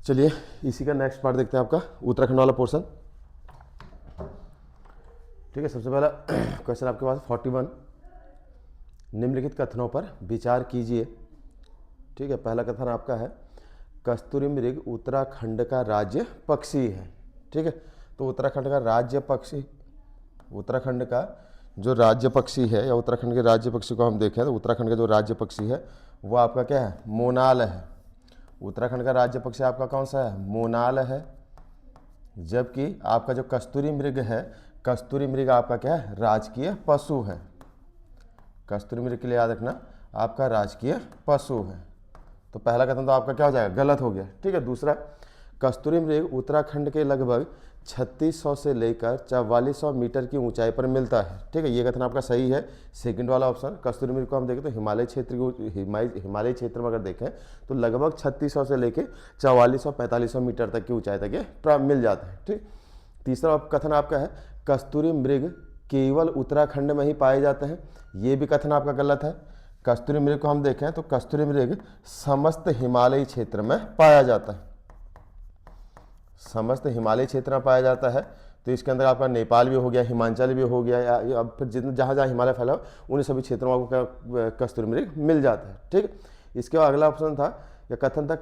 चलिए इसी का नेक्स्ट पार्ट देखते हैं, आपका उत्तराखंड वाला पोर्शन। ठीक है, सबसे पहला क्वेश्चन आपके पास 41, निम्नलिखित कथनों पर विचार कीजिए। ठीक है, पहला कथन आपका है कस्तूरी मृग उत्तराखंड का राज्य पक्षी है। ठीक है, तो उत्तराखंड का राज्य पक्षी, उत्तराखंड का जो राज्य पक्षी है या उत्तराखंड के राज्य पक्षी को हम देखें तो उत्तराखंड का जो राज्य पक्षी है वो आपका क्या है, मोनाल है। उत्तराखंड का राज्य पक्षी आपका कौन सा है, मोनाल है। जबकि आपका जो कस्तूरी मृग है, कस्तूरी मृग आपका क्या है, राजकीय पशु है। कस्तूरी मृग के लिए याद रखना आपका राजकीय पशु है। तो पहला कथन तो आपका क्या हो जाएगा, गलत हो गया। ठीक है, दूसरा, कस्तूरी मृग उत्तराखंड के लगभग 3600 से लेकर 4400 मीटर की ऊंचाई पर मिलता है। ठीक है, ये कथन आपका सही है। सेकंड वाला ऑप्शन, कस्तूरी मृग को हम देखें तो हिमालय क्षेत्र में अगर देखें तो लगभग 3600 से लेकर 4400-4500 मीटर तक की ऊंचाई तक ये मिल जाता है। ठीक, तीसरा कथन आपका है कस्तूरी मृग केवल उत्तराखंड में ही पाए जाते हैं। ये भी कथन आपका गलत है। कस्तूरी मृग को हम देखें तो कस्तूरी मृग समस्त हिमालयी क्षेत्र में पाया जाता है, समस्त हिमालयी क्षेत्र में पाया जाता है। तो इसके अंदर आपका नेपाल भी हो गया, हिमाचल भी हो गया, या अब फिर जितने जहाँ जहाँ हिमालय फैला हो उन सभी क्षेत्रों में आपको कस्तूरी मृग मिल जाता है। ठीक, इसके बाद अगला ऑप्शन था या कथन था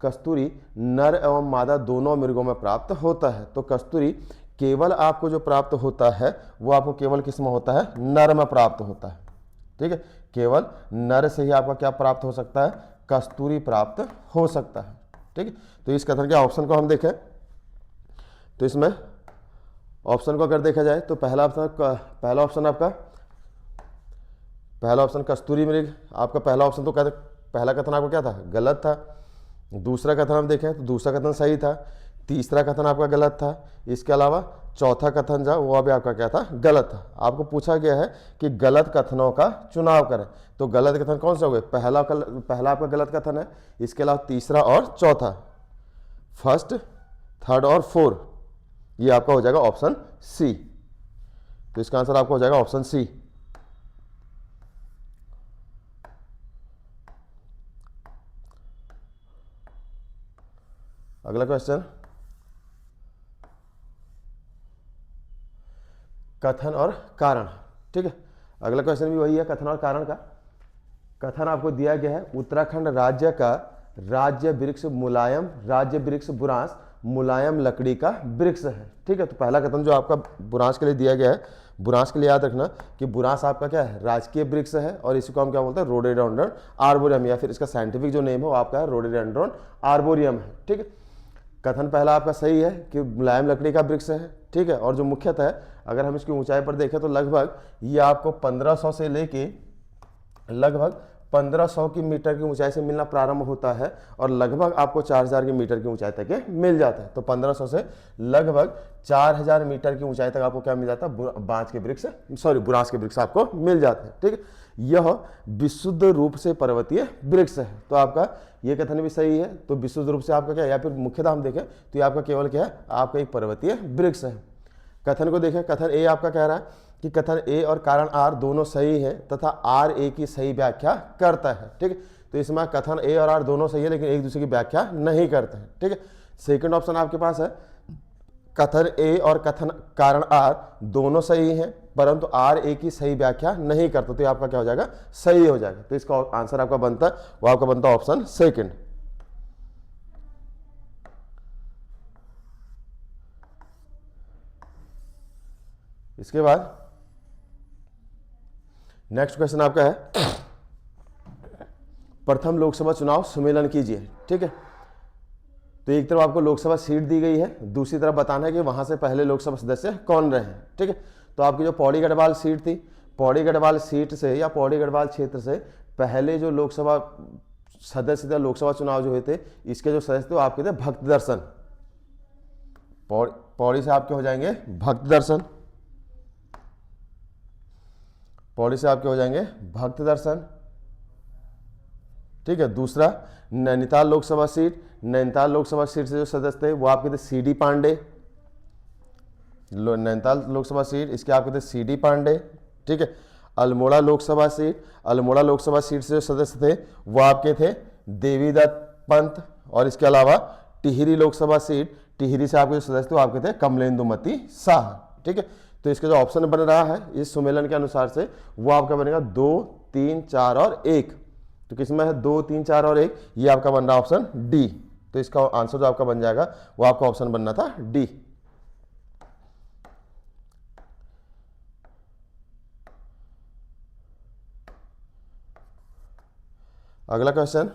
कस्तूरी नर एवं मादा दोनों मृगों में प्राप्त होता है। तो कस्तूरी केवल आपको जो प्राप्त होता है वो आपको केवल किस में होता है, नर में प्राप्त होता है। ठीक है, केवल नर से ही आपका क्या प्राप्त हो सकता है, कस्तूरी प्राप्त हो सकता है। ठीक है, तो इस कथन के ऑप्शन को हम देखें तो इसमें ऑप्शन को अगर देखा जाए तो पहला ऑप्शन आपका, पहला ऑप्शन कस्तूरी मृग आपका पहला ऑप्शन तो पहला कथन आपका क्या था, गलत था। दूसरा कथन हम देखें तो दूसरा कथन सही था। तीसरा कथन आपका गलत था। इसके अलावा चौथा कथन जो वो भी आपका क्या था, गलत था। आपको पूछा गया है कि गलत कथनों का चुनाव करें, तो गलत कथन कौन से हो गए, पहला आपका गलत कथन है। इसके अलावा तीसरा और चौथा, फर्स्ट, थर्ड और फोर्थ, ये आपका हो जाएगा ऑप्शन सी। तो इसका आंसर आपका हो जाएगा ऑप्शन सी। अगला क्वेश्चन, कथन और कारण। ठीक है, अगला क्वेश्चन भी वही है, कथन और कारण का। कथन आपको दिया गया है उत्तराखंड राज्य का राज्य वृक्ष मुलायम, राज्य वृक्ष बुरांश मुलायम लकड़ी का वृक्ष है। ठीक है, तो पहला कथन जो आपका बुरांश के लिए दिया गया है, बुरांश के लिए याद रखना कि बुरांश आपका क्या है, राजकीय वृक्ष है और इसी को हम क्या बोलते हैं, रोडोडेंड्रॉन आर्बोरियम, या फिर इसका साइंटिफिक जो नेम है वो आपका रोडोडेंड्रॉन आर्बोरियम है। ठीक है, कथन पहला आपका सही है कि मुलायम लकड़ी का वृक्ष है। ठीक है, और जो मुख्यतः अगर हम इसकी ऊंचाई पर देखें तो लगभग ये आपको 1500 से लेके लगभग 1500 की मीटर की ऊंचाई से मिलना प्रारंभ होता है और लगभग आपको 4000 की मीटर की ऊंचाई तक ये मिल जाता है। तो 1500 से लगभग 4000 मीटर की ऊंचाई तक आपको क्या मिल जाता है, बुरांश के वृक्ष आपको मिल जाते हैं। ठीक है, यह विशुद्ध रूप से पर्वतीय वृक्ष है। तो आपका ये कथन भी सही है। तो विशुद्ध रूप से आपका क्या है, या फिर मुख्यतः हम देखें तो ये आपका केवल क्या है, आपका एक पर्वतीय वृक्ष है। कथन को देखें, कथन ए आपका कह रहा है कि कथन ए और कारण आर दोनों सही है तथा आर ए की सही व्याख्या करता है। ठीक है, तो इसमें कथन ए और आर दोनों सही है लेकिन एक दूसरे की व्याख्या नहीं करते हैं। ठीक है, सेकंड ऑप्शन आपके पास है कथन ए और कथन कारण आर दोनों सही हैं परंतु आर ए की सही व्याख्या नहीं करते, तो ये आपका क्या हो जाएगा, सही हो जाएगा। तो इसका आंसर आपका बनता है, वो आपका बनता है ऑप्शन सेकंड। इसके बाद नेक्स्ट क्वेश्चन आपका है प्रथम लोकसभा चुनाव सुमेलन कीजिए। ठीक है, तो एक तरफ आपको लोकसभा सीट दी गई है, दूसरी तरफ बताना है कि वहां से पहले लोकसभा सदस्य कौन रहे हैं। ठीक है, तो आपकी जो पौड़ी गढ़वाल सीट थी, पौड़ी गढ़वाल सीट से या पौड़ी गढ़वाल क्षेत्र से पहले जो लोकसभा सदस्य थे, लोकसभा चुनाव जो हुए थे, इसके जो सदस्य थे वो आपके थे भक्त दर्शन। पौड़ी से आपके हो जाएंगे भक्त दर्शन, पौड़ी से आपके हो जाएंगे भक्त दर्शन। ठीक है, दूसरा नैनीताल लोकसभा सीट, नैनीताल लोकसभा सीट से जो सदस्य थे वो आपके थे सीडी पांडे। नैनीताल लोकसभा सीट इसके आपके थे सीडी पांडे। ठीक है, अल्मोड़ा लोकसभा सीट, अल्मोड़ा लोकसभा सीट से जो सदस्य थे वो आपके थे देवीदत्त पंत और इसके अलावा टिहरी लोकसभा सीट, टिहरी से आपके जो सदस्य थे वो आपके थे कमलेंदुमती शाह। ठीक है, तो इसका जो ऑप्शन बन रहा है इस सुमेलन के अनुसार से वो आपका बनेगा 2, 3, 4 और 1। तो किसमें है 2, 3, 4 और 1, ये आपका बन रहा ऑप्शन डी। तो इसका आंसर जो आपका बन जाएगा वो आपका ऑप्शन बनना था डी। अगला क्वेश्चन,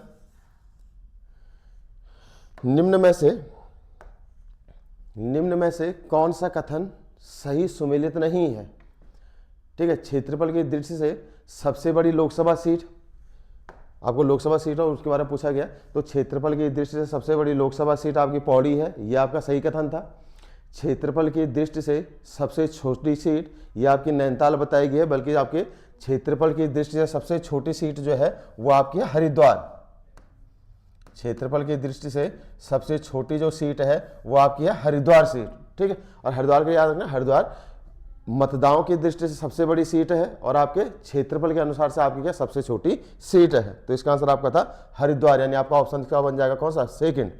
निम्न में से कौन सा कथन सही सुमेलित नहीं है? ठीक है, क्षेत्रफल की दृष्टि से सबसे बड़ी लोकसभा सीट, आपको लोकसभा सीट और उसके बारे में पूछा गया, तो क्षेत्रफल की दृष्टि से सबसे बड़ी लोकसभा सीट आपकी पौड़ी है, यह आपका सही कथन था। क्षेत्रफल की दृष्टि से सबसे छोटी सीट यह आपकी नैनीताल बताई गई है, बल्कि आपके क्षेत्रफल की दृष्टि से सबसे छोटी सीट जो है वो आपकी हरिद्वार। क्षेत्रफल की दृष्टि से सबसे छोटी जो सीट है वो आपकी है हरिद्वार सीट। ठीक है, और हरिद्वार को याद रखना, हरिद्वार मतदाओं की दृष्टि से सबसे बड़ी सीट है और आपके क्षेत्रफल के अनुसार से आपकी क्या सबसे छोटी सीट है। तो इसका आंसर आपका था हरिद्वार, यानी आपका ऑप्शन क्या बन जाएगा, कौन सा, सेकंड।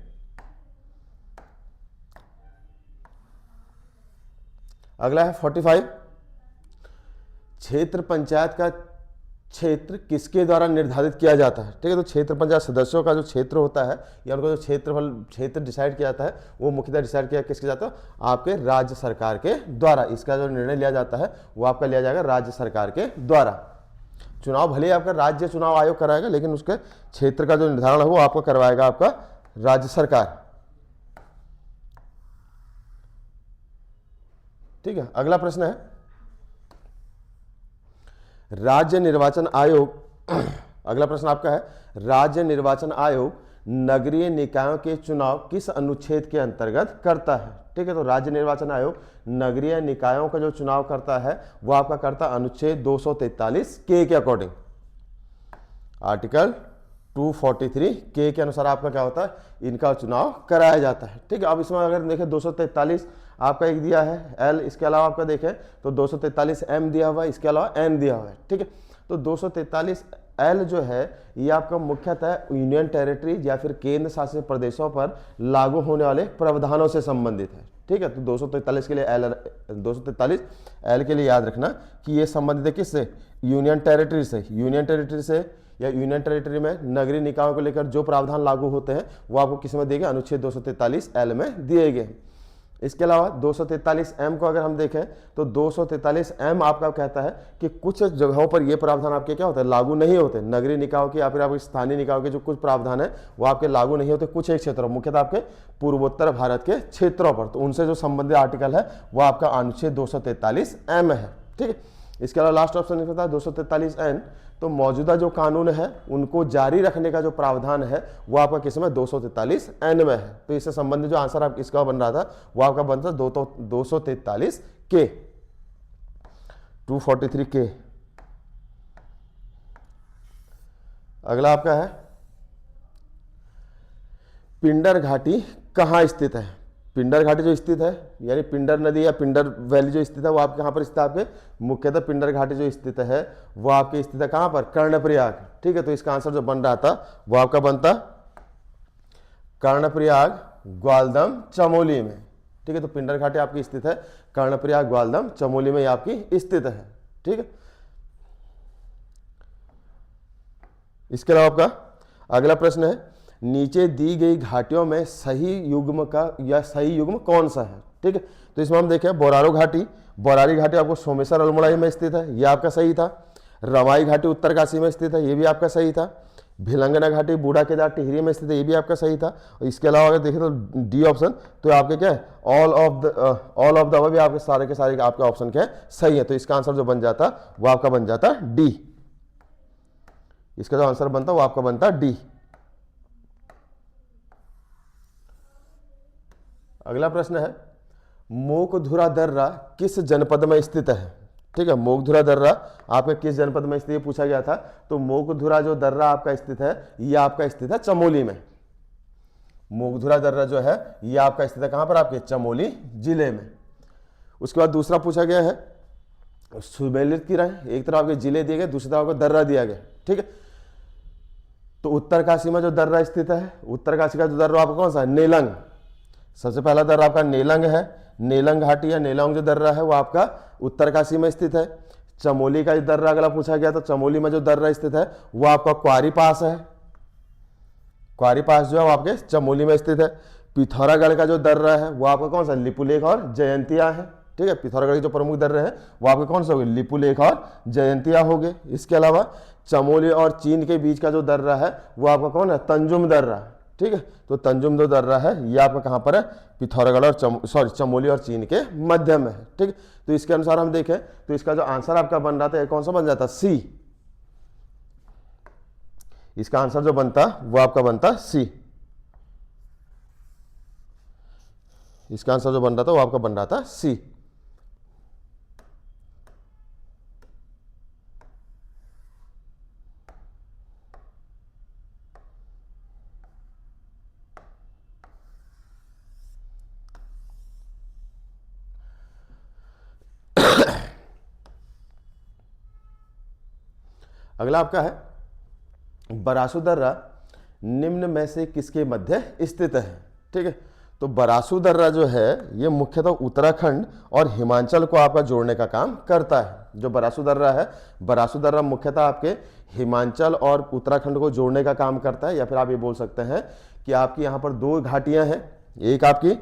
अगला है 45, क्षेत्र पंचायत का क्षेत्र किसके द्वारा निर्धारित किया जाता है? ठीक है, तो क्षेत्र पंचायत सदस्यों का जो क्षेत्र होता है या उनको जो क्षेत्र डिसाइड किया जाता है वो मुख्यतः डिसाइड किया किसके जाता है, आपके राज्य सरकार के द्वारा। इसका जो निर्णय लिया जाता है वो आपका लिया जाएगा राज्य सरकार के द्वारा। चुनाव भले ही आपका राज्य चुनाव आयोग कराएगा, लेकिन उसके क्षेत्र का जो निर्धारण है वो आपको करवाएगा आपका राज्य सरकार। ठीक है, अगला प्रश्न है, राज्य निर्वाचन आयोग अगला प्रश्न आपका है, राज्य निर्वाचन आयोग नगरीय निकायों के चुनाव किस अनुच्छेद के अंतर्गत करता है? ठीक है, तो राज्य निर्वाचन आयोग नगरीय निकायों का जो चुनाव करता है वो आपका करता अनुच्छेद 243 के अकॉर्डिंग। आर्टिकल 243 के अनुसार आपका क्या होता है, इनका चुनाव कराया जाता है। ठीक है, अब इसमें अगर देखें 243 आपका एक दिया है एल, इसके अलावा आपका देखें तो 243 एम दिया हुआ है, इसके अलावा एन दिया हुआ है। ठीक है, तो 243 एल जो है ये आपका मुख्यतः यूनियन टेरिटरी या फिर केंद्र शासित प्रदेशों पर लागू होने वाले प्रावधानों से संबंधित है। ठीक है, तो 243 के लिए एल, 243 एल के लिए याद रखना कि ये संबंधित है किससे, यूनियन टेरिटरी से। यूनियन टेरिटरी से या यूनियन टेरिटरी में नगरीय निकायों को लेकर जो प्रावधान लागू होते हैं वो आपको किस में दिए गए, अनुच्छेद 243 एल में दिए गए। इसके अलावा 243 एम को अगर हम देखें तो 243 एम आपका कहता है कि कुछ जगहों पर ये प्रावधान आपके क्या होते हैं, लागू नहीं होते। नगरीय निकायों के या फिर आपके स्थानीय निकायों के जो कुछ प्रावधान है वो आपके लागू नहीं होते कुछ एक क्षेत्रों, मुख्यतः आपके पूर्वोत्तर भारत के क्षेत्रों पर। तो उनसे जो संबंधित आर्टिकल है वो आपका अनुच्छेद 243 एम है। ठीक है, इसके अलावा लास्ट ऑप्शन लिखा था 243 एन, तो मौजूदा जो कानून है उनको जारी रखने का जो प्रावधान है वो आपका किस में, 243 एन में है। तो इससे संबंधित जो आंसर आप इसका बन रहा था वो आपका बनता 243 के, 243 के। अगला आपका है, पिंडर घाटी कहाँ स्थित है? पिंडर घाटी जो स्थित है यानी पिंडर नदी या पिंडर वैली जो स्थित है वो आपके कहाँ पर स्थित है, आपके मुख्यतः पिंडर घाटी जो स्थित है वो आपकी स्थित है कहाँ पर, कर्णप्रयाग। ठीक है, तो इसका आंसर जो बन रहा था वो आपका बनता कर्णप्रयाग ग्वालदम चमोली में। ठीक है, तो पिंडर घाटी आपकी स्थित है कर्णप्रयाग ग्वालदम चमोली में आपकी स्थित है। ठीक है, इसके अलावा आपका अगला प्रश्न है, नीचे दी गई घाटियों में सही युग्म का या सही युग्म कौन सा है? ठीक है, तो इसमें हम देखें बोरारो घाटी, बोरारी घाटी आपको सोमेश्वर अल्मोड़ा में स्थित है, ये आपका सही था। रवाई घाटी उत्तरकाशी में स्थित है, ये भी आपका सही था। भिलंगना घाटी बूढ़ा केदार टिहरी में स्थित है, ये भी आपका सही था। और इसके अलावा अगर देखें तो डी ऑप्शन, तो आपके क्या है, ऑल ऑफ द भी आपके सारे के सारे आपके ऑप्शन क्या है, सही है। तो इसका आंसर जो बन जाता वो आपका बन जाता डी। इसका जो आंसर बनता वो आपका बनता डी। अगला प्रश्न है, मोकधुरा दर्रा किस जनपद में स्थित है? ठीक है, मोकधुरा दर्रा आपके किस जनपद में स्थित पूछा गया था, तो मोकधुरा जो दर्रा आपका स्थित है ये आपका स्थित है चमोली में। मोकधुरा दर्रा जो है ये आपका स्थित है कहां पर, आपके चमोली जिले में। उसके बाद दूसरा पूछा गया है सुमेलित की राय, एक तरफ आपके जिले दिए गए, दूसरी तरफ आपको दर्रा दिया गया। ठीक है, तो उत्तरकाशी में जो दर्रा स्थित है, उत्तरकाशी का जो दर्रा आपका कौन सा है, नेलंग। सबसे पहला दर्रा आपका नेलंग है, नेलंग घाटी या नेलौंग जो दर्रा है वो आपका उत्तरकाशी में स्थित है। चमोली का दर्रा अगला पूछा गया तो चमोली में जो दर्रा स्थित है वो आपका क्वारी पास है, क्वारी पास जो है वो आपके चमोली में स्थित है। पिथौरागढ़ का जो दर्रा है वो आपका कौन सा, लिपुलेख और जयंतिया है। ठीक है, पिथौरागढ़ के जो प्रमुख दर्रे हैं वो आपके कौन सा हो गए, लिपुलेख और जयंतिया हो गए। इसके अलावा चमोली और चीन के बीच का जो दर्रा है वो आपका कौन है, तंजुम दर्रा। ठीक है, तो तंजुम जो दर्रा है ये आपका कहाँ पर है, पिथौरागढ़ और चमोली और चीन के मध्य में है। ठीक है, तो इसके अनुसार हम देखें तो इसका जो आंसर आपका बन रहा था कौन सा बन जाता, सी। इसका आंसर जो बनता वो आपका बनता सी। इसका आंसर जो बन रहा था वो आपका बन रहा था सी। अगला आपका है बरासु दर्रा निम्न में से किसके मध्य स्थित है। ठीक है, तो बरासु दर्रा जो है ये मुख्यतः उत्तराखंड और हिमाचल को आपका जोड़ने का काम करता है। जो बरासु दर्रा है, बरासु दर्रा मुख्यतः आपके हिमाचल और उत्तराखंड को जोड़ने का काम करता है, या फिर आप ये बोल सकते हैं कि आपकी यहाँ पर दो घाटियां हैं। एक आपकी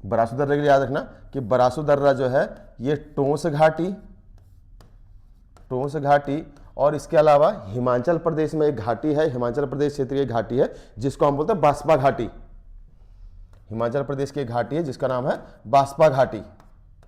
बरासु दर्रे के लिए याद रखना कि बरासु दर्रा जो है ये टोंस घाटी और इसके अलावा हिमाचल प्रदेश में एक घाटी है, हिमाचल प्रदेश क्षेत्र की घाटी है जिसको हम बोलते हैं बास्पा घाटी। हिमाचल प्रदेश की घाटी है जिसका नाम है बास्पा घाटी।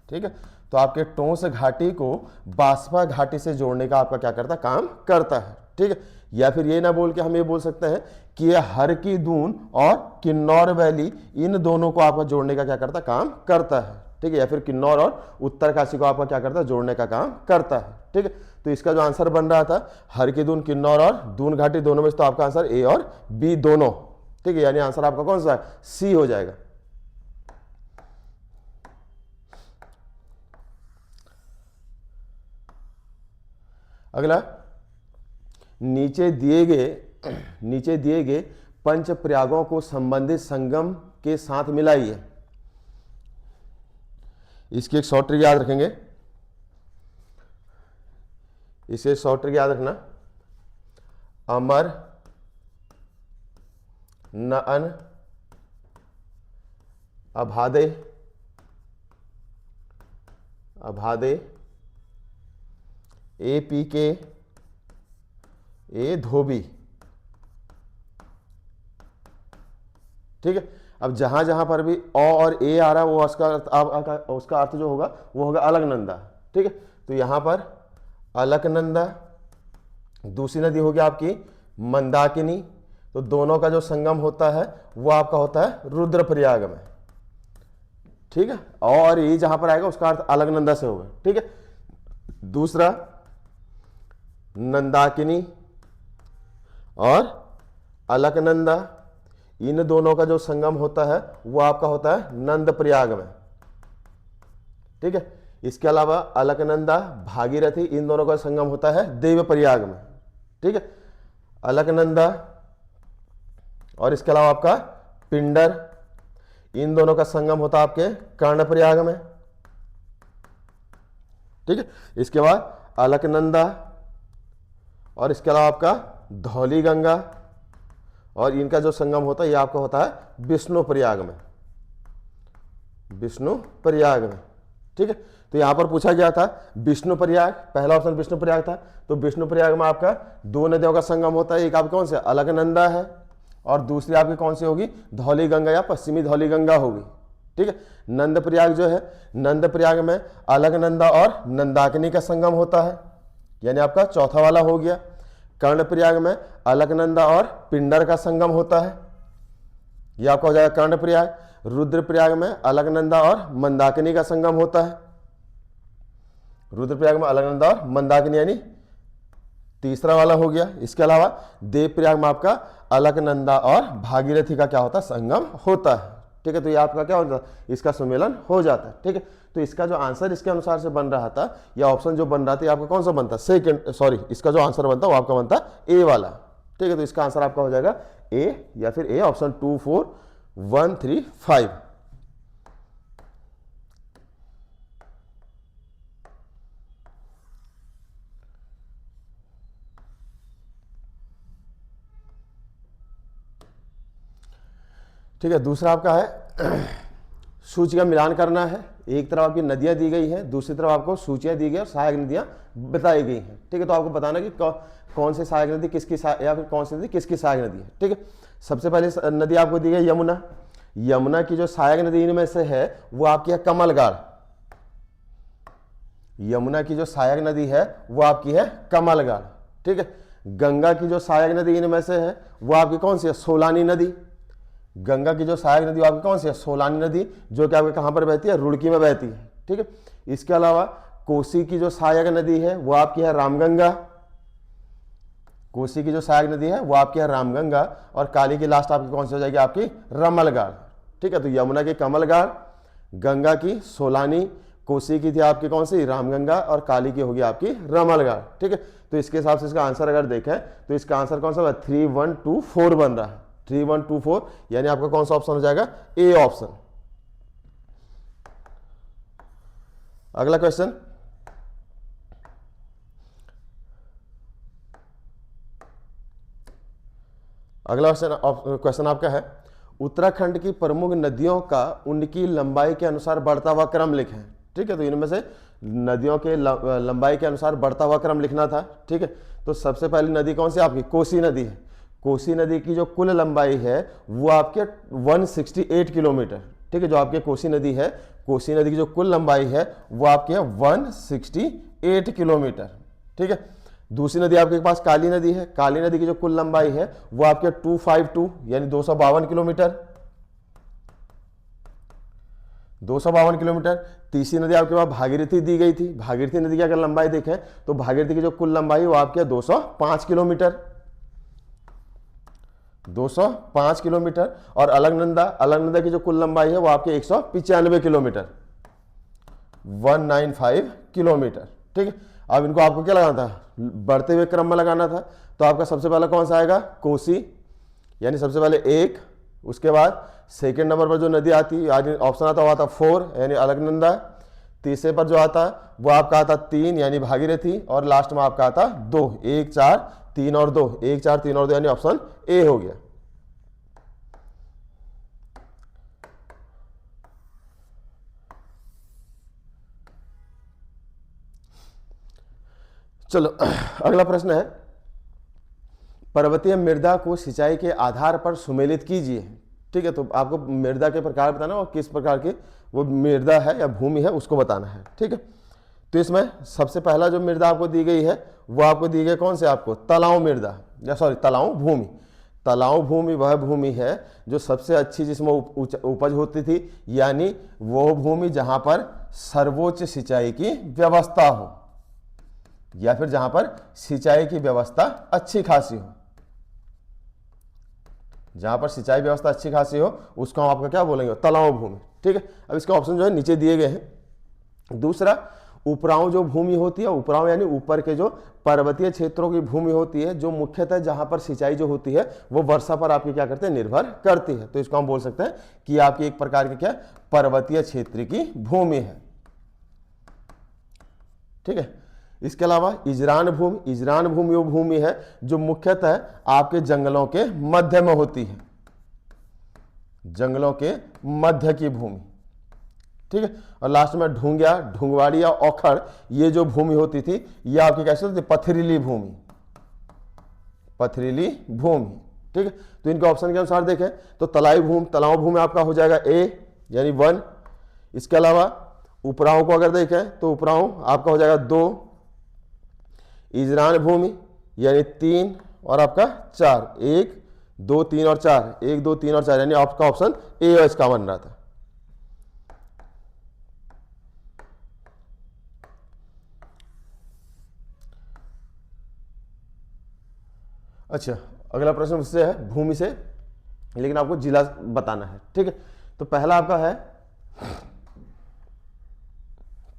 ठीक है, तो आपके टोंस घाटी को बास्पा घाटी से जोड़ने का आपका क्या करता है, काम करता है। ठीक है, या फिर ये ना बोल के हम ये बोल सकते हैं कि ये हर की दून और किन्नौर वैली इन दोनों को आपका जोड़ने का क्या करता है, काम करता है। ठीक है, या फिर किन्नौर और उत्तरकाशी को आपका क्या करता है, जोड़ने का काम करता है। ठीक है, तो इसका जो आंसर बन रहा था हर की दून, किन्नौर और दून घाटी दोनों में, तो आपका आंसर ए और बी दोनों। ठीक है, यानी आंसर आपका कौन सा है, सी हो जाएगा। अगला, नीचे दिए गए पंच प्रयागों को संबंधित संगम के साथ मिलाइए। इसकी एक शॉर्ट ट्रिक याद रखेंगे, इसे शॉर्ट ट्रिक याद रखना, अमर नअन अभादे ए पी के ए धोबी। ठीक है, अब जहां जहां पर भी अ और ए आ रहा है वो उसका अर्थ जो होगा वो होगा अलकनंदा। ठीक है, तो यहां पर अलकनंदा, दूसरी नदी होगी आपकी मंदाकिनी, तो दोनों का जो संगम होता है वो आपका होता है रुद्रप्रयाग में। ठीक है, और ये जहां पर आएगा उसका अर्थ अलकनंदा से होगा। ठीक है, दूसरा नंदाकिनी और अलकनंदा, इन दोनों का जो संगम होता है वो आपका होता है नंदप्रयाग में। ठीक है, इसके अलावा अलकनंदा, भागीरथी, इन दोनों का संगम होता है देवप्रयाग में। ठीक है, अलकनंदा और इसके अलावा आपका पिंडर, इन दोनों का संगम होता है आपके कर्णप्रयाग में। ठीक है, इसके बाद अलकनंदा और इसके अलावा आपका धौली गंगा, और इनका जो संगम होता है ये आपका होता है विष्णुप्रयाग में, विष्णुप्रयाग में। ठीक है, तो यहां पर पूछा गया था विष्णुप्रयाग, पहला ऑप्शन विष्णुप्रयाग था, तो विष्णुप्रयाग में आपका दो नदियों का संगम होता है, एक आपका कौन से अलकनंदा है और दूसरी आपकी कौन सी होगी, धौली गंगा या पश्चिमी धौली गंगा होगी। ठीक है, नंदप्रयाग जो है, नंदप्रयाग में अलकनंदा और नंदाकिनी का संगम होता है, यानी आपका चौथा वाला हो गया। कर्णप्रयाग में अलकनंदा और पिंडर का संगम होता है, यह आपका हो जाएगा कर्णप्रयाग। रुद्रप्रयाग में अलकनंदा और मंदाकिनी का संगम होता है, रुद्रप्रयाग में अलकनंदा और मंदाकिनी यानी तीसरा वाला हो गया। इसके अलावा देवप्रयाग में आपका अलकनंदा और भागीरथी का क्या होता है, संगम होता है। ठीक है, तो ये आपका क्या होता है, इसका सम्मेलन हो जाता है। ठीक है, तो इसका जो आंसर इसके अनुसार से बन रहा था, या ऑप्शन जो बन रहा था आपका कौन सा बनता, सेकंड, सॉरी, इसका जो आंसर बनता वो आपका बनता ए वाला। ठीक है, तो इसका आंसर आपका हो जाएगा ए या फिर ए ऑप्शन 2 4 1 3 5। ठीक है, दूसरा आपका है सूची का मिलान करना है। एक तरफ आपकी नदियां दी गई हैं, दूसरी तरफ आपको सूचियां दी गई और सहायक नदियां बताई गई हैं। ठीक है, तो आपको बताना कि कौन सी सहायक नदी किसकी या फिर कौन सी नदी किसकी सहायक नदी है। ठीक है, सबसे पहले नदी आपको दी गई यमुना। यमुना की जो सहायक नदी इनमें से है वो आपकी है कमलगाड़। यमुना की जो सहायक नदी है वो आपकी है कमलगाड़। ठीक है, गंगा की जो सहायक नदी इनमें से है वो आपकी कौन सी है, सोलानी नदी। गंगा की जो सहायक नदी आपकी कौन सी है, सोलानी नदी, जो कि आपके कहां पर बहती है, रुड़की में बहती है। ठीक है, इसके अलावा कोसी की जो सहायक नदी है वो आपकी है रामगंगा। कोसी की जो सहायक नदी है वो आपकी है रामगंगा। और काली की लास्ट आपकी कौन सी हो जाएगी, आपकी रमलगाड़। ठीक है, तो यमुना की कमलगाड़, गंगा की सोलानी, कोसी की थी आपकी कौन सी, रामगंगा, और काली की होगी आपकी रमलगाड़। ठीक है, तो इसके हिसाब से इसका आंसर अगर देखें तो इसका आंसर कौन सा है, 3 1 2 4 बन रहा है। 3 1 2 4 यानी आपका कौन सा ऑप्शन हो जाएगा, ए ऑप्शन। अगला क्वेश्चन, अगला क्वेश्चन आपका है उत्तराखंड की प्रमुख नदियों का उनकी लंबाई के अनुसार बढ़ता हुआ क्रम लिखें। ठीक है, तो इनमें से नदियों के लंबाई के अनुसार बढ़ता हुआ क्रम लिखना था। ठीक है, तो सबसे पहली नदी कौन सी आपकी, कोसी नदी है। कोसी नदी की जो कुल लंबाई है वो आपके 168 किलोमीटर। ठीक है, जो आपके कोसी नदी है, कोसी नदी की जो कुल लंबाई है वो आपकी है 168 किलोमीटर। ठीक है, दूसरी नदी आपके पास काली नदी है। काली नदी की जो कुल लंबाई है वो आपके 252 यानी 252 किलोमीटर। 252 किलोमीटर। तीसरी नदी आपके पास भागीरथी दी गई थी। भागीरथी नदी की अगर लंबाई देखें तो भागीरथी की जो कुल लंबाई है वो आपके 205 किलोमीटर। 205 किलोमीटर। और अलकनंदा, अलकनंदा की जो कुल लंबाई है वो आपके 195 किलोमीटर, 195 किलोमीटर। ठीक है, अब इनको आपको क्या लगाना था, बढ़ते हुए क्रम में लगाना था। तो आपका सबसे पहला कौन सा आएगा, कोसी, यानी सबसे पहले 1, उसके बाद सेकंड नंबर पर जो नदी आती ऑप्शन आता हुआ था 4 यानी अलकनंदा। तीसरे पर जो आता वो आपका आता 3 यानी भागीरथी। और लास्ट में आपका आता 2, 1 4 3 और 2, 1 4 3 और 2 यानी ऑप्शन ए हो गया। चलो अगला प्रश्न है पर्वतीय मृदा को सिंचाई के आधार पर सुमेलित कीजिए। ठीक है, तो आपको मृदा के प्रकार बताना और किस प्रकार की वो मृदा है या भूमि है उसको बताना है। ठीक है, तो इसमें सबसे पहला जो मृदा आपको दी गई है वो आपको दी गई कौन से, आपको तलाव मृदा या सॉरी तलाव भूमि। तलाव भूमि वह भूमि है जो सबसे अच्छी जिसमें उपज होती थी, यानी वो भूमि जहां पर सर्वोच्च सिंचाई की व्यवस्था हो या फिर जहां पर सिंचाई की व्यवस्था अच्छी खासी हो। जहां पर सिंचाई व्यवस्था अच्छी खासी हो उसको हम आपका क्या बोलेंगे, तलाव भूमि। ठीक है, अब इसका ऑप्शन जो है नीचे दिए गए हैं। दूसरा, उपराव जो भूमि होती है, उपराव यानी ऊपर के जो पर्वतीय क्षेत्रों की भूमि होती है, जो मुख्यतः जहां पर सिंचाई जो होती है वो वर्षा पर आपकी क्या करते हैं, निर्भर करती है। तो इसको हम बोल सकते हैं कि आपकी एक प्रकार की क्या पर्वतीय क्षेत्र की भूमि है। ठीक है, इसके अलावा इजरान भूमि, इजरान भूमि वो भूमि है जो मुख्यतः आपके जंगलों के मध्य में होती है, जंगलों के मध्य की भूमि। ठीक है, और लास्ट में ढूंगिया, ढूंगवाड़ी या औखड़, ये जो भूमि होती थी ये आपकी कैसे होती, पथरीली भूमि, पथरीली भूमि। ठीक है, तो इनके ऑप्शन के अनुसार देखें तो तलाव भूमि आपका हो जाएगा ए यानी 1। इसके अलावा उपराव को अगर देखें तो उपराव आपका हो जाएगा 2, इजरान भूमि यानी 3 और आपका 4, 1 2 3 और 4, 1 2 3 और 4 यानी आपका ऑप्शन ए और इसका बन रहा था। अच्छा, अगला प्रश्न उससे है भूमि से, लेकिन आपको जिला बताना है। ठीक है, तो पहला आपका है,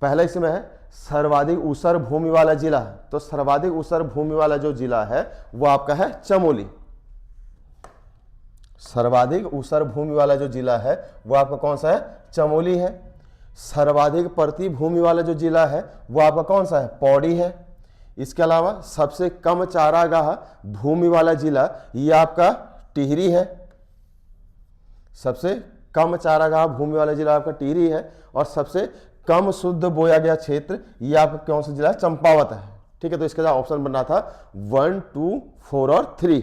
पहला इसमें है सर्वाधिक ऊसर भूमि वाला जिला। तो सर्वाधिक ऊसर भूमि वाला जो जिला है वो आपका है चमोली। सर्वाधिक ऊसर भूमि वाला जो जिला है वो आपका कौन सा है? चमोली है। सर्वाधिक परती भूमि वाला जो जिला है वो आपका कौन सा है? पौड़ी है। इसके अलावा सबसे कम चारागाह भूमि वाला जिला ये आपका टिहरी है। सबसे कम चारागाह भूमि वाला जिला आपका टिहरी है। और सबसे कम शुद्ध बोया गया क्षेत्र ये आपका कौन सा जिला? चंपावत है। ठीक है, तो इसका ऑप्शन बन रहा था 1, 2, 4 और 3।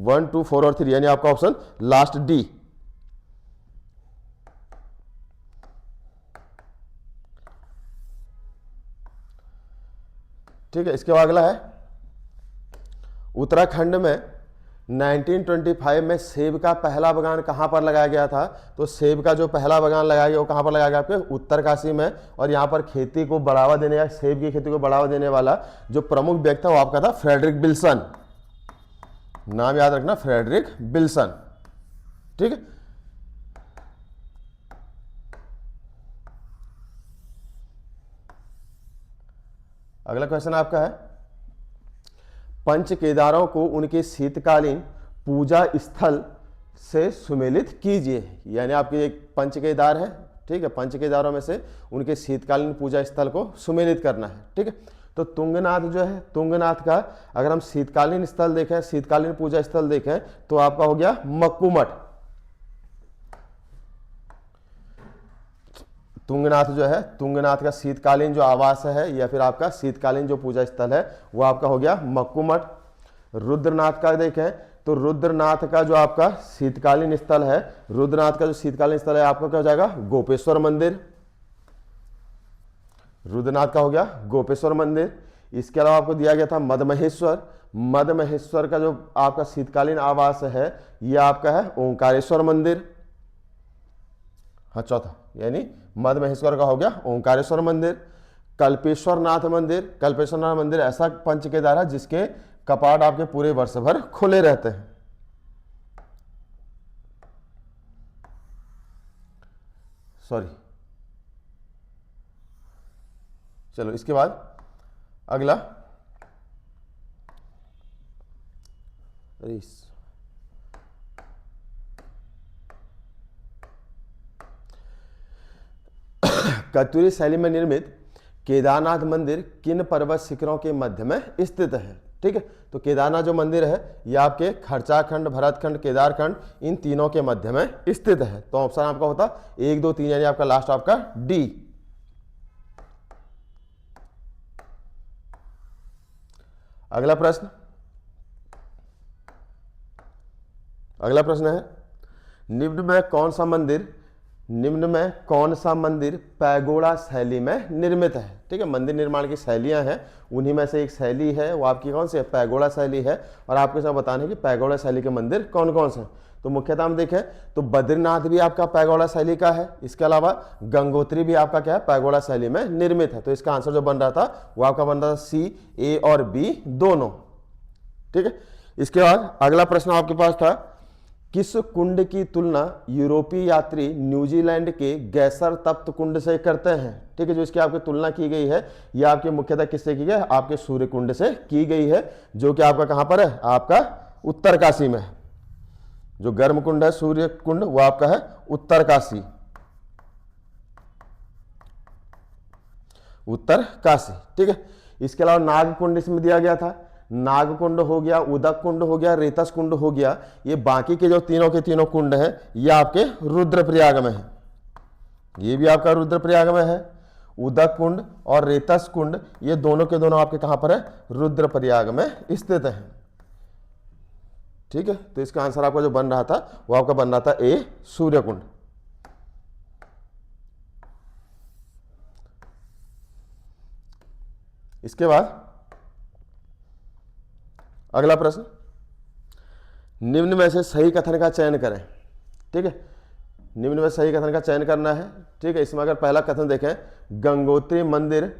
1, 2, 4 और 3 यानी आपका ऑप्शन लास्ट डी। ठीक है, इसके बाद अगला है उत्तराखंड में 1925 में सेब का पहला बागान कहां पर लगाया गया था? तो सेब का जो पहला बागान लगाया गया वो कहां पर लगाया गया? आपके उत्तरकाशी में। और यहां पर खेती को बढ़ावा देने या सेब की खेती को बढ़ावा देने वाला जो प्रमुख व्यक्ति था वो आपका था फ्रेडरिक विल्सन। नाम याद रखना, फ्रेडरिक विल्सन। ठीक है, अगला क्वेश्चन आपका है पंच केदारों को उनके शीतकालीन पूजा स्थल से सुमेलित कीजिए। यानी आपके एक पंच केदार है, ठीक है, पंच केदारों में से उनके शीतकालीन पूजा स्थल को सुमेलित करना है। ठीक है, तो तुंगनाथ जो है, तुंगनाथ का अगर हम शीतकालीन स्थल देखें, शीतकालीन पूजा स्थल देखें तो आपका हो गया मक्कू मठ। तुंगनाथ जो है, तुंगनाथ का शीतकालीन जो आवास है या फिर आपका शीतकालीन जो पूजा स्थल है वो आपका हो गया मक्कू मठ। रुद्रनाथ का देखें तो रुद्रनाथ का जो आपका शीतकालीन स्थल है, रुद्रनाथ का जो शीतकालीन स्थल है आपका क्या हो जाएगा? गोपेश्वर मंदिर। रुद्रनाथ का हो गया गोपेश्वर मंदिर। इसके अलावा आपको दिया गया था मदमहेश्वर। मदमहेश्वर का जो आपका शीतकालीन आवास है ये आपका है ओंकारेश्वर मंदिर। हाँ, चौथा यानी मदमहेश्वर का हो गया ओंकारेश्वर मंदिर। कल्पेश्वर नाथ मंदिर, कल्पेश्वर नाथ मंदिर ऐसा पंच केदार है जिसके कपाट आपके पूरे वर्ष भर खुले रहते हैं। सॉरी, चलो इसके बाद अगला कत्यूरी शैली में निर्मित केदारनाथ मंदिर किन पर्वत शिखरों के मध्य में स्थित है? ठीक है, तो केदारनाथ जो मंदिर है ये आपके खर्चाखंड, भरतखंड, केदारखंड इन तीनों के मध्य में स्थित है। तो ऑप्शन आपका होता 1, 2, 3 यानी आपका लास्ट आपका डी। अगला प्रश्न, अगला प्रश्न है निम्न में कौन सा मंदिर पैगोडा शैली में निर्मित है? ठीक है, मंदिर निर्माण की शैलियां हैं, उन्हीं में से एक शैली है वो आपकी कौन सी है? पैगोडा शैली है। और आपके साथ बताने कि पैगोडा शैली के मंदिर कौन कौन से हैं। तो मुख्यतः हम देखें तो बद्रीनाथ भी आपका पैगोडा शैली का है। इसके अलावा गंगोत्री भी आपका क्या है? पैगोडा शैली में निर्मित है। तो इसका आंसर जो बन रहा था वो आपका बन रहा था सी, ए और बी दोनों। ठीक है, इसके बाद अगला प्रश्न आपके पास था किस कुंड की तुलना यूरोपीय यात्री न्यूजीलैंड के गैसर तप्त कुंड से करते हैं? ठीक है, जो इसकी आपकी तुलना की गई है यह आपके मुख्यतः किससे की गई है? आपके सूर्य कुंड से की गई है, जो कि आपका कहां पर है? आपका उत्तरकाशी में है। जो गर्म कुंड है सूर्य कुंड वो आपका है उत्तरकाशी, उत्तरकाशी। ठीक है, इसके अलावा नागकुंड इसमें दिया गया था। नागकुंड हो गया, उदक कुंड हो गया, रेतस कुंड हो गया। ये बाकी के जो तीनों के तीनों कुंड हैं ये आपके रुद्रप्रयाग में है। ये भी आपका रुद्रप्रयाग में है। उदक कुंड और रेतस कुंड ये दोनों के दोनों आपके कहां पर है? रुद्रप्रयाग में स्थित है। ठीक है, तो इसका आंसर आपका जो बन रहा था वो आपका बन रहा था ए, सूर्य कुंड। इसके बाद अगला प्रश्न निम्न में से सही कथन का चयन करें। ठीक है, निम्न में सही कथन का चयन करना है। ठीक है, इसमें अगर पहला कथन देखें गंगोत्री मंदिर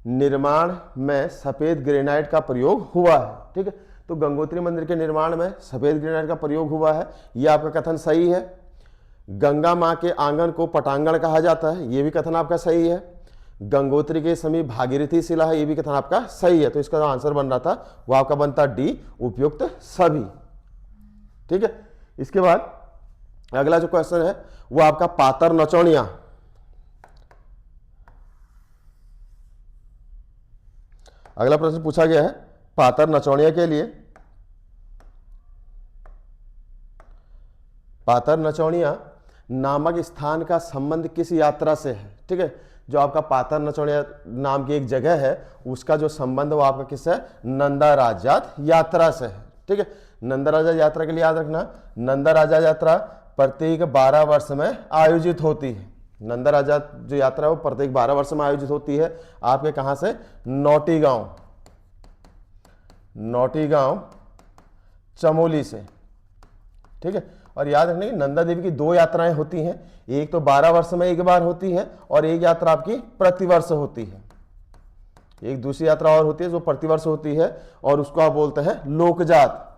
निर्माण में सफेद ग्रेनाइट का प्रयोग हुआ है। ठीक है, तो गंगोत्री मंदिर के निर्माण में सफेद ग्रेनाइट का प्रयोग हुआ है, यह आपका कथन सही है। गंगा मां के आंगन को पटांगण कहा जाता है, यह भी कथन आपका सही है। गंगोत्री के समीप भागीरथी शिला है, यह भी कथन आपका सही है। तो इसका जो आंसर बन रहा था वो आपका बनता डी, उपयुक्त सभी। ठीक है, इसके बाद अगला जो क्वेश्चन है वो आपका पातर नचौनिया। अगला प्रश्न पूछा गया है पातर नचौनिया के लिए। पातर नचौनिया नामक स्थान का संबंध किस यात्रा से है? ठीक है, जो आपका पातर नचौनिया नाम की एक जगह है उसका जो संबंध वो आपका किससे है? नंदा राजजात यात्रा से है। ठीक है, नंदा राजा यात्रा के लिए याद रखना, नंदा राजा यात्रा प्रत्येक 12 वर्ष में आयोजित होती है। नंदा राजा जो यात्रा है वो प्रत्येक 12 वर्ष में आयोजित होती है। आपके कहां से? नौटी गांव चमोली से। ठीक है, और याद रखने की नंदा देवी की 2 यात्राएं होती हैं, एक तो 12 वर्ष में एक बार होती है और एक यात्रा आपकी प्रतिवर्ष होती है। एक दूसरी यात्रा और होती है जो प्रतिवर्ष होती है और उसको आप बोलते हैं लोकजात।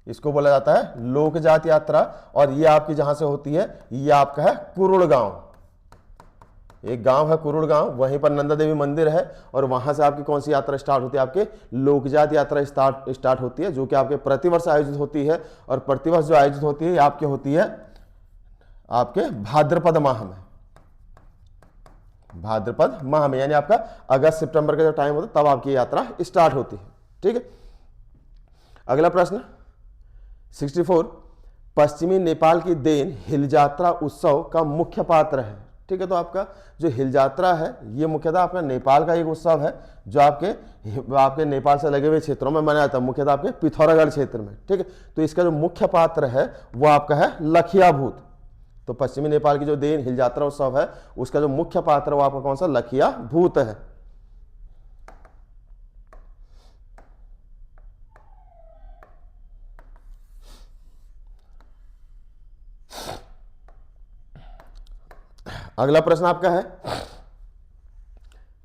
इसको बोला जाता है लोकजात यात्रा। और ये आपकी जहां से होती है ये आपका है कुरुड़ गांव। एक गांव है कुरुड़ गांव, वहीं पर नंदा देवी मंदिर है और वहां से आपकी कौन सी यात्रा स्टार्ट होती है? आपके लोकजात यात्रा स्टार्ट होती है, जो कि आपके प्रतिवर्ष आयोजित होती है। और प्रतिवर्ष जो आयोजित होती है आपके होती है आपके भाद्रपद माह में। भाद्रपद माह में यानी आपका अगस्त सितंबर का जो टाइम होता है तब आपकी यात्रा स्टार्ट होती है। ठीक है, अगला प्रश्न 64, पश्चिमी नेपाल की देन हिल यात्रा उत्सव का मुख्य पात्र है। ठीक है, तो आपका जो हिल यात्रा है ये मुख्यतः आपका नेपाल का एक उत्सव है जो आपके नेपाल से लगे हुए क्षेत्रों में मनाया जाता है, मुख्यतः आपके पिथौरागढ़ क्षेत्र में। ठीक है, तो इसका जो मुख्य पात्र है वो आपका है लखिया भूत। तो पश्चिमी नेपाल की जो देन हिल यात्रा उत्सव है उसका जो मुख्य पात्र वो आपका कौन सा? लखिया भूत है। अगला प्रश्न आपका है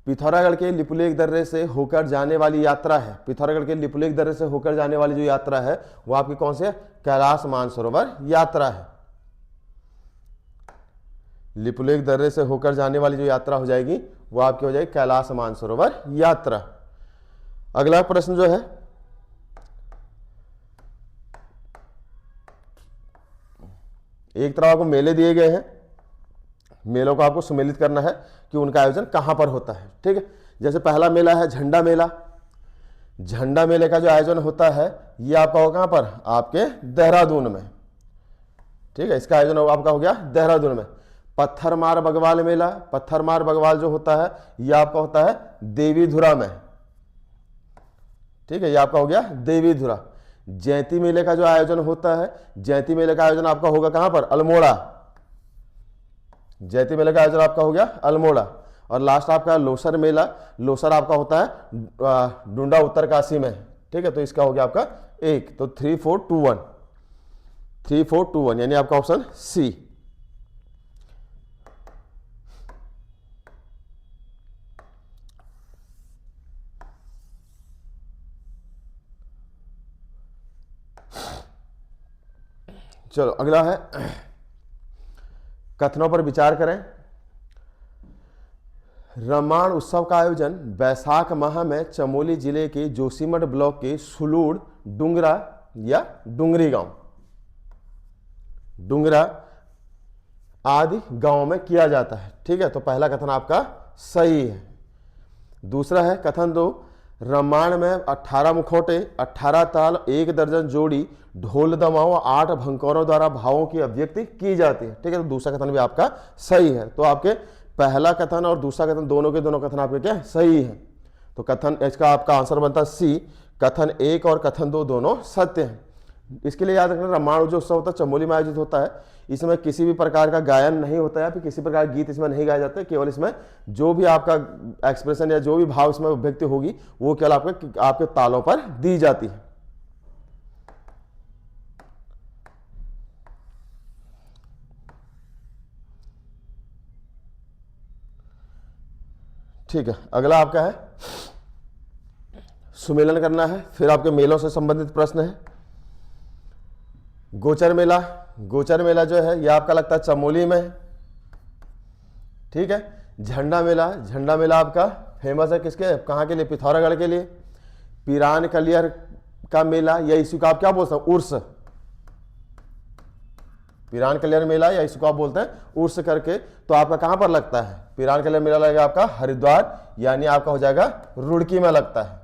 पिथौरागढ़ के लिपुलेख दर्रे से होकर जाने वाली यात्रा है। पिथौरागढ़ के लिपुलेख दर्रे से होकर जाने वाली जो यात्रा है वो आपकी कौन सी है? कैलाश मानसरोवर यात्रा है। लिपुलेख दर्रे से होकर जाने वाली जो यात्रा हो जाएगी वो आपकी हो जाएगी कैलाश मानसरोवर यात्रा। अगला प्रश्न जो है एक तरह आपको मेले दिए गए हैं, मेलों को आपको सम्मिलित करना है कि उनका आयोजन कहां पर होता है। ठीक है, जैसे पहला मेला है झंडा मेला। झंडा मेले का जो आयोजन होता है ये आपका होगा कहां पर? आपके देहरादून में। ठीक है, इसका आयोजन आपका हो गया देहरादून में। पत्थरमार बगवाल मेला, पत्थरमार बगवाल जो होता है ये आपका होता है देवीधुरा में। ठीक है, ये आपका हो गया देवीधुरा। जयंती मेले का जो आयोजन होता है, जयंती मेले का आयोजन आपका होगा कहां पर? अल्मोड़ा। जयंती मेले का आयोजन आपका हो गया अल्मोड़ा। और लास्ट आपका लोसर मेला, लोसर आपका होता है डुंडा उत्तरकाशी में। ठीक है, तो इसका हो गया आपका 1, तो 3 4 2 1, 3 4 2 1 यानी आपका ऑप्शन सी। चलो अगला है कथनों पर विचार करें। रामायण उत्सव का आयोजन बैसाख माह में चमोली जिले के जोशीमठ ब्लॉक के सुलूड़ डुंगरा या डुंगरी गांव, डुंगरा आदि गांव में किया जाता है। ठीक है, तो पहला कथन आपका सही है। दूसरा है कथन 2, रामायण में 18 मुखौटे, 18 ताल, 1 दर्जन जोड़ी ढोल दमाओं, 8 भंकोरों द्वारा भावों की अभिव्यक्ति की जाती है। ठीक है, तो दूसरा कथन भी आपका सही है। तो आपके पहला कथन और दूसरा कथन दोनों के दोनों कथन आपके क्या सही है। तो कथन इसका आपका आंसर बनता है सी। कथन 1 और कथन 2 दोनों सत्य हैं। इसके लिए याद रखना रामायण जो उत्सव होता है चमोली में आयोजित होता है। इसमें किसी भी प्रकार का गायन नहीं होता है, फिर किसी प्रकार का गीत इसमें नहीं गाया जाता है। केवल इसमें जो भी आपका एक्सप्रेशन या जो भी भाव इसमें अभिव्यक्ति होगी वो केवल आपके तालों पर दी जाती है। ठीक है, अगला आपका है सुमेलन करना है, फिर आपके मेलों से संबंधित प्रश्न है। गोचर मेला, गोचर मेला जो है ये आपका लगता है चमोली में। ठीक है, झंडा मेला, झंडा मेला आपका फेमस है किसके, कहाँ के लिए? पिथौरागढ़ के लिए। पिरान कलियर का मेला या इसी को आप क्या बोलते हैं? उर्स। पिरान कल्याण मेला या इसको आप बोलते हैं उर्स करके, तो आपका कहां पर लगता है? पिरान कल्याण मेला लगेगा आपका हरिद्वार, यानी आपका हो जाएगा रुड़की में लगता है।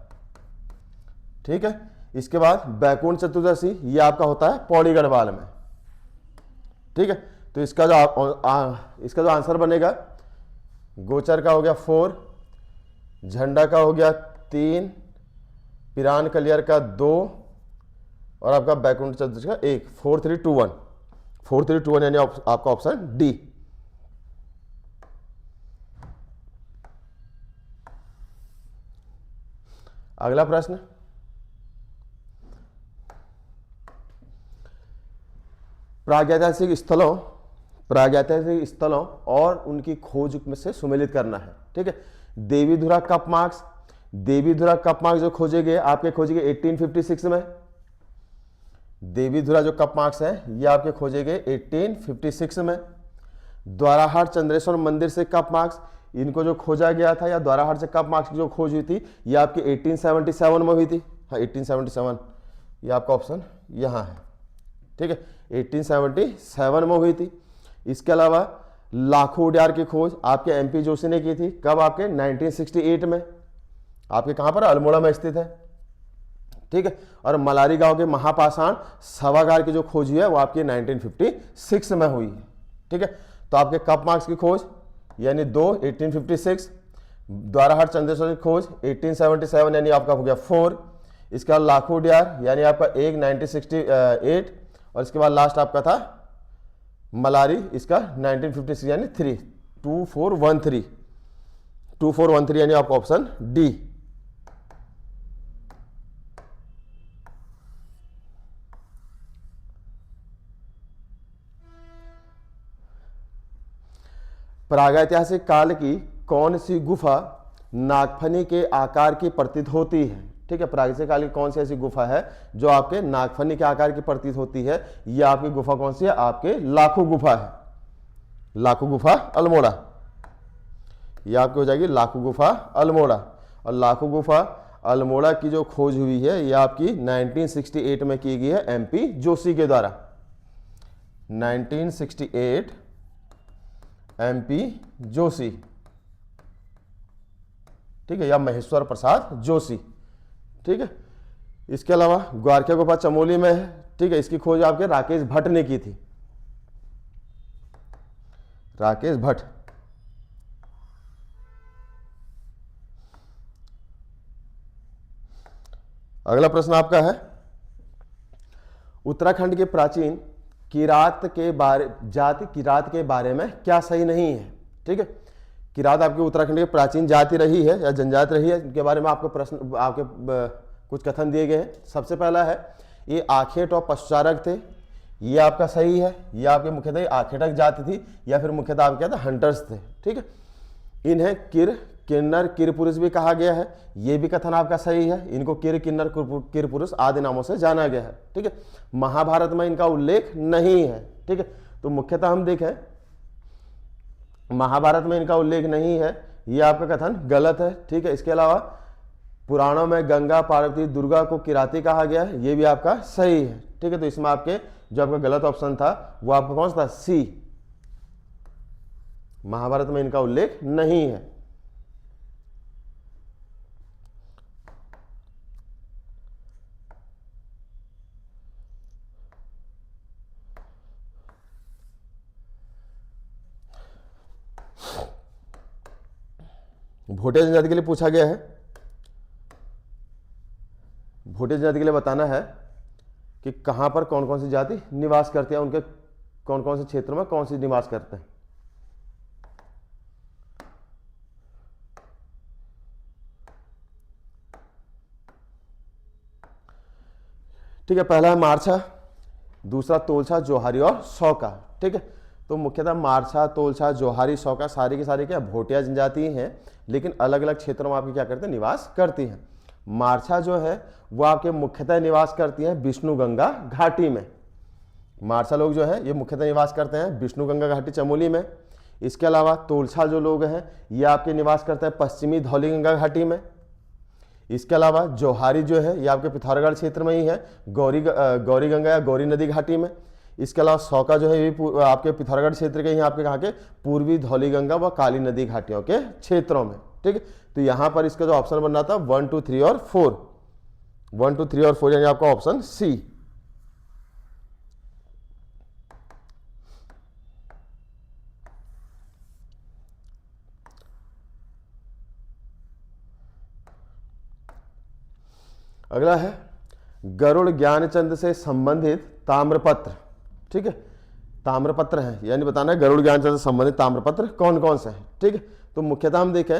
ठीक है, इसके बाद बैकुंठ चतुर्दशी ये आपका होता है पौड़ी गढ़वाल में। ठीक है, तो इसका जो आंसर बनेगा, गोचर का हो गया 4, झंडा का हो गया 3, पिरान कलियर का 2 और आपका बैकुंठ चतुर्दशी का 1। 4 3 2 1, 4 3 2 1 यानी आपका ऑप्शन डी। अगला प्रश्न, प्रागैतिहासिक स्थलों और उनकी खोज में से सुमेलित करना है। ठीक है, देवीधुरा कप मार्क्स जो खोजे गए आपके खोजे गए 1856 में। देवीधुरा जो कप मार्क्स है ये आपके खोजे गए 1856 में। द्वाराहाट चंद्रेश्वर मंदिर से कप मार्क्स, इनको जो खोजा गया था या द्वाराहाट से कप मार्क्स की जो खोज हुई थी ये आपकी 1877 में हुई थी। हाँ 1877, ये आपका ऑप्शन यहाँ है। ठीक है, 1877 में हुई थी। इसके अलावा लाखों उडियार की खोज आपके एमपी जोशी ने की थी। कब? आपके 1968 में। आपके कहां पर? अल्मोड़ा में स्थित है। ठीक है, और मलारी गांव के महापाषाण सभागार की जो खोज हुई है वो आपकी 1956 में हुई है। ठीक है, तो आपके कप मार्क्स की खोज यानी 2 1856, द्वाराहाट चंद्रेश्वर की खोज 1877 यानी आपका हो गया 4। इसके बाद लाखों उडियार यानी आपका 1 1968 और इसके बाद लास्ट आपका था मलारी, इसका 1956 यानी 3, 2413 यानी आपका ऑप्शन डी। प्रागैतिहासिक काल की कौन सी गुफा नागफनी के आकार की प्रतीत होती है? ठीक है, प्रागैतिहासिक काल की कौन सी ऐसी गुफा है जो आपके नागफनी के आकार की प्रतीत होती है? ये आपकी गुफा कौन सी है? आपके लाखों गुफा है, लाखों गुफा अल्मोड़ा। ये आपकी हो जाएगी लाखों गुफा अल्मोड़ा। और लाखों गुफा अल्मोड़ा की जो खोज हुई है ये आपकी 1968 में की गई है एमपी जोशी के द्वारा। 1968 एमपी जोशी, ठीक है, या महेश्वर प्रसाद जोशी। ठीक है, इसके अलावा ग्वारखिया गुफा चमोली में है। ठीक है, इसकी खोज आपके राकेश भट्ट ने की थी, राकेश भट्ट। अगला प्रश्न आपका है, उत्तराखंड के प्राचीन किरात के बारे में क्या सही नहीं है? ठीक है, किरात आपके उत्तराखंड की प्राचीन जाति रही है या जनजाति रही है, इनके बारे में आपको प्रश्न आपके कुछ कथन दिए गए हैं। सबसे पहला है ये आखेट और पशुचारक थे, ये आपका सही है। ये आपके मुख्यतः आखेटक जाति थी या फिर मुख्यतः आपके क्या था? हंटर्स थे। ठीक है, इन्हें किन्नर किर पुरुष भी कहा गया है, ये भी कथन आपका सही है। इनको किन्नर किर पुरुष आदि नामों से जाना गया है। ठीक है, महाभारत में इनका उल्लेख नहीं है। ठीक है, तो मुख्यतः हम देखें महाभारत में इनका उल्लेख नहीं है, ये आपका कथन गलत है। ठीक है, इसके अलावा पुराणों में गंगा पार्वती दुर्गा को किराती कहा गया है, ये भी आपका सही है। ठीक है, तो इसमें आपके जो आपका गलत ऑप्शन था वो आपका कौन सा था? सी, महाभारत में इनका उल्लेख नहीं है। भोटिया जनजाति के लिए पूछा गया है, भोटिया जनजाति के लिए बताना है कि कहां पर कौन कौन सी जाति निवास करती है, उनके कौन कौन से क्षेत्रों में कौन सी निवास करते हैं। ठीक है, पहला है मारछा, दूसरा तोलछा, जोहारी और सौका। ठीक है, तो मुख्यतः मारछा, तोलछा, जोहारी, सौका सारी की सारी क्या भोटिया जनजाति हैं, लेकिन अलग अलग क्षेत्रों में आपकी क्या करते हैं? निवास करती हैं। मारछा जो है वो आपके मुख्यतः निवास करती है विष्णु गंगा घाटी में। मारछा लोग जो है ये मुख्यतः निवास करते हैं विष्णु गंगा घाटी चमोली में। इसके अलावा तोलछा जो लोग हैं ये आपके निवास करते हैं पश्चिमी धौली गंगा घाटी में। इसके अलावा जोहारी जो है ये आपके पिथौरागढ़ क्षेत्र में ही है, गौरी गंगा या गौरी नदी घाटी में। इसके अलावा सौका जो है ये आपके पिथौरागढ़ क्षेत्र के, यहाँ आपके कहाँ के पूर्वी धौलीगंगा व काली नदी घाटियों के क्षेत्रों में। ठीक है, तो यहाँ पर इसका जो ऑप्शन बन रहा था 1 2 3 और 4, 1 2 3 और 4 यानी आपका ऑप्शन सी। अगला है गरुड़ ज्ञानचंद से संबंधित ताम्रपत्र। ठीक है, ताम्रपत्र है यानी बताना है गरुड़ ज्ञानचंद से संबंधित ताम्रपत्र कौन कौन से हैं। ठीक है, तो मुख्यतः हम देखें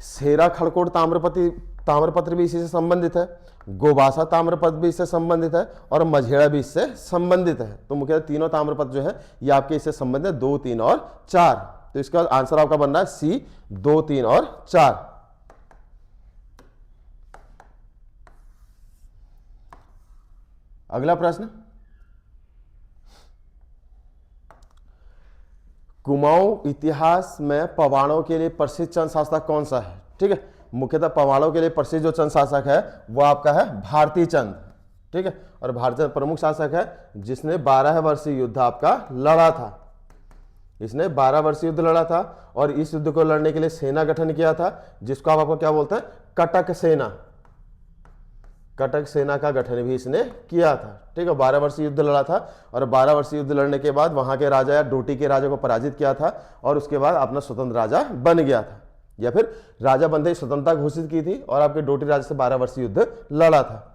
सेरा खड़कोट ताम्रपत्र भी इसी से संबंधित है, गोबासा ताम्रपत्र भी इससे संबंधित है और मझेड़ा भी इससे संबंधित है। तो मुख्यतः तीनों ताम्रपत्र जो है ये आपके इससे संबंधित है, 2 3 और 4। तो इसका आंसर आपका बनना है सी 2 3 और 4। अगला प्रश्न, कुमाऊं इतिहास में पवाड़ों के लिए प्रसिद्ध चंद शासक कौन सा है। ठीक है, मुख्यतः पवाड़ों के लिए प्रसिद्ध जो चंद शासक है वो आपका है भारती चंद। ठीक है, और भारती चंद प्रमुख शासक है जिसने 12 वर्षीय युद्ध आपका लड़ा था। इसने 12 वर्षीय युद्ध लड़ा था और इस युद्ध को लड़ने के लिए सेना गठन किया था जिसको आप आपको क्या बोलते हैं, कटक सेना। कटक सेना का गठन भी इसने किया था। ठीक है, 12 वर्षीय युद्ध लड़ा था और 12 वर्षीय युद्ध लड़ने के बाद वहां के राजा या डोटी के राजा को पराजित किया था और उसके बाद अपना स्वतंत्र राजा बन गया था, या फिर राजा बनते ही स्वतंत्रता घोषित की थी और आपके डोटी राजा से 12 वर्षीय युद्ध लड़ा था।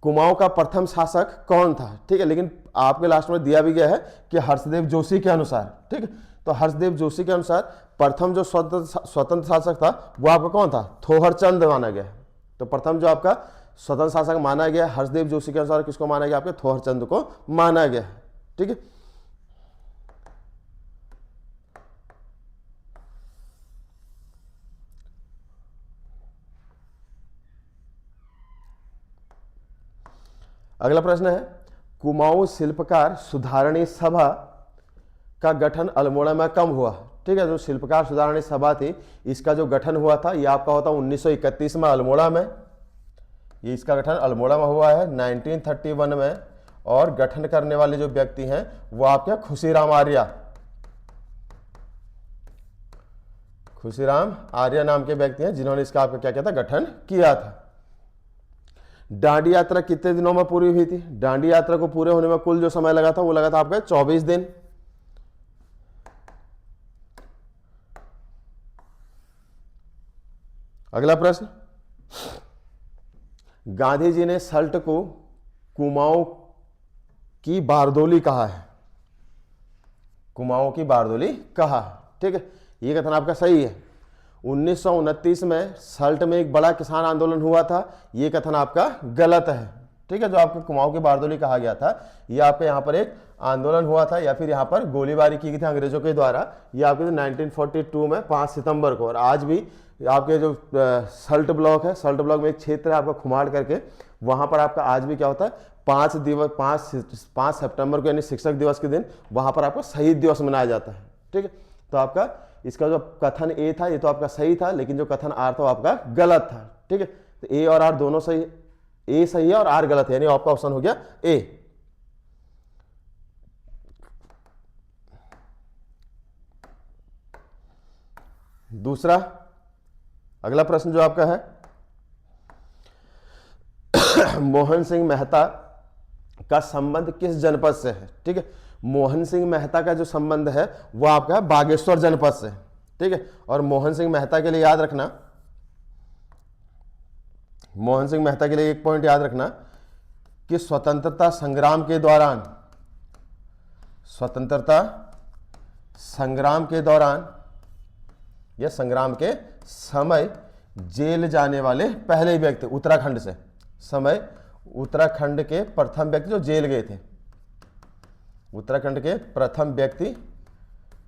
कुमाऊं का प्रथम शासक कौन था। ठीक है, लेकिन आपके लास्ट में दिया भी गया है कि हर्षदेव जोशी के अनुसार। ठीक है, तो हर्षदेव जोशी के अनुसार प्रथम जो स्वतंत्र शासक था वो आपका कौन था, थोहरचंद माना गया। तो प्रथम जो आपका स्वतंत्र शासक माना गया हर्षदेव जोशी के अनुसार किसको माना गया, आपके थोहरचंद को माना गया। ठीक है, अगला प्रश्न है कुमाऊं शिल्पकार सुधारणी सभा का गठन अल्मोड़ा में कब हुआ। ठीक है, जो शिल्पकार सुधारणी सभा थी इसका जो गठन हुआ था ये आपका होता 1931 में अल्मोड़ा में। ये इसका गठन अल्मोड़ा में हुआ है 1931 में और गठन करने वाले जो व्यक्ति हैं वो आपके खुशीराम आर्य, खुशीराम आर्य नाम के व्यक्ति हैं जिन्होंने इसका आपका क्या कहता गठन किया था। डांडी यात्रा कितने दिनों में पूरी हुई थी। डांडी यात्रा को पूरे होने में कुल जो समय लगा था वो लगा था आपका 24 दिन। अगला प्रश्न, गांधी जी ने सल्ट को कुमाऊं की बारदोली कहा है। कुमाऊं की बारदोली कहा है। ठीक है, ये कथन आपका सही है। 1929 में सल्ट में एक बड़ा किसान आंदोलन हुआ था, ये कथन आपका गलत है। ठीक है, जो आपको कुमाऊं की बारदोली कहा गया था ये आपके यहाँ पर एक आंदोलन हुआ था या फिर यहाँ पर गोलीबारी की गई थी अंग्रेजों के द्वारा। ये आपके 1942 में 5 सितंबर को। और आज भी आपके जो सल्ट ब्लॉक है, सल्ट ब्लॉक में एक क्षेत्र है आपका खुमाड़ करके, वहां पर आपका आज भी क्या होता है 5 सितंबर को यानी शिक्षक दिवस के दिन वहां पर आपका शहीद दिवस मनाया जाता है। ठीक है, तो आपका इसका जो कथन ए था ये तो आपका सही था, लेकिन जो कथन आर था वो आपका गलत था। ठीक है, तो ए और आर दोनों सही, ए सही है और आर गलत है, यानी आपका ऑप्शन हो गया ए। दूसरा अगला प्रश्न जो आपका है मोहन सिंह मेहता का संबंध किस जनपद से है। ठीक है, मोहन सिंह मेहता का जो संबंध है वो आपका बागेश्वर जनपद से। ठीक है, और मोहन सिंह मेहता के लिए याद रखना, मोहन सिंह मेहता के लिए एक पॉइंट याद रखना कि स्वतंत्रता संग्राम के दौरान, स्वतंत्रता संग्राम के दौरान या संग्राम के समय जेल जाने वाले पहले व्यक्ति उत्तराखंड से, समय उत्तराखंड के प्रथम व्यक्ति जो जेल गए थे, उत्तराखंड के प्रथम व्यक्ति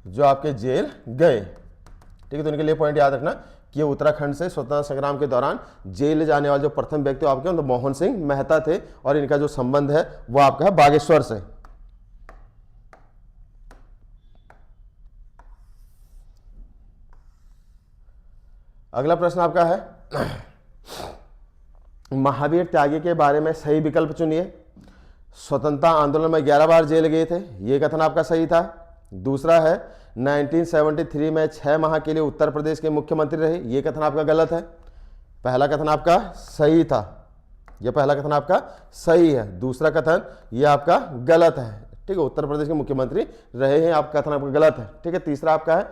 जो आपके जेल गए। ठीक है, तो इनके लिए पॉइंट याद रखना कि उत्तराखंड से स्वतंत्रता संग्राम के दौरान जेल जाने वाले जो प्रथम व्यक्ति आपके तो मोहन सिंह मेहता थे और इनका जो संबंध है वो आपका है बागेश्वर से। अगला प्रश्न आपका है महावीर त्यागी के बारे में सही विकल्प चुनिए। स्वतंत्रता आंदोलन में 11 बार जेल गए थे, ये कथन आपका सही था। दूसरा है 1973 में 6 माह के लिए उत्तर प्रदेश के मुख्यमंत्री रहे, ये कथन आपका गलत है। पहला कथन आपका सही था, यह पहला कथन आपका सही है। दूसरा कथन ये आपका गलत है, ठीक है, उत्तर प्रदेश के मुख्यमंत्री रहे हैं, आपका कथन आपका गलत है, ठीक है। तीसरा आपका है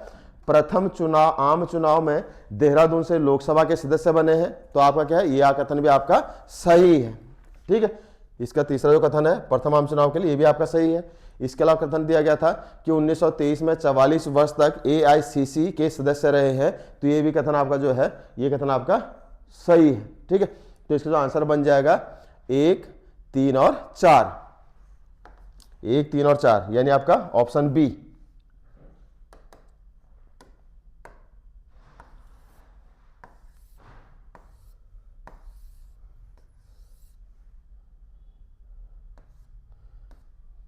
प्रथम चुनाव, आम चुनाव में देहरादून से लोकसभा के सदस्य बने हैं, तो आपका क्या है, यह कथन भी आपका सही है, ठीक है। इसका तीसरा जो कथन है प्रथम आम चुनाव के लिए, ये भी आपका सही है। इसके अलावा कथन दिया गया था कि 1923 में 44 वर्ष तक AICC के सदस्य रहे हैं, तो ये भी कथन आपका जो है, ये कथन आपका सही है, ठीक है। तो इसका जो आंसर बन जाएगा 1, 3 और 4, 1, 3 और 4, यानी आपका ऑप्शन बी।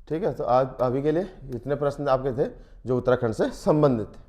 ठीक है, तो आज अभी के लिए इतने प्रश्न आपके थे जो उत्तराखंड से संबंधित थे।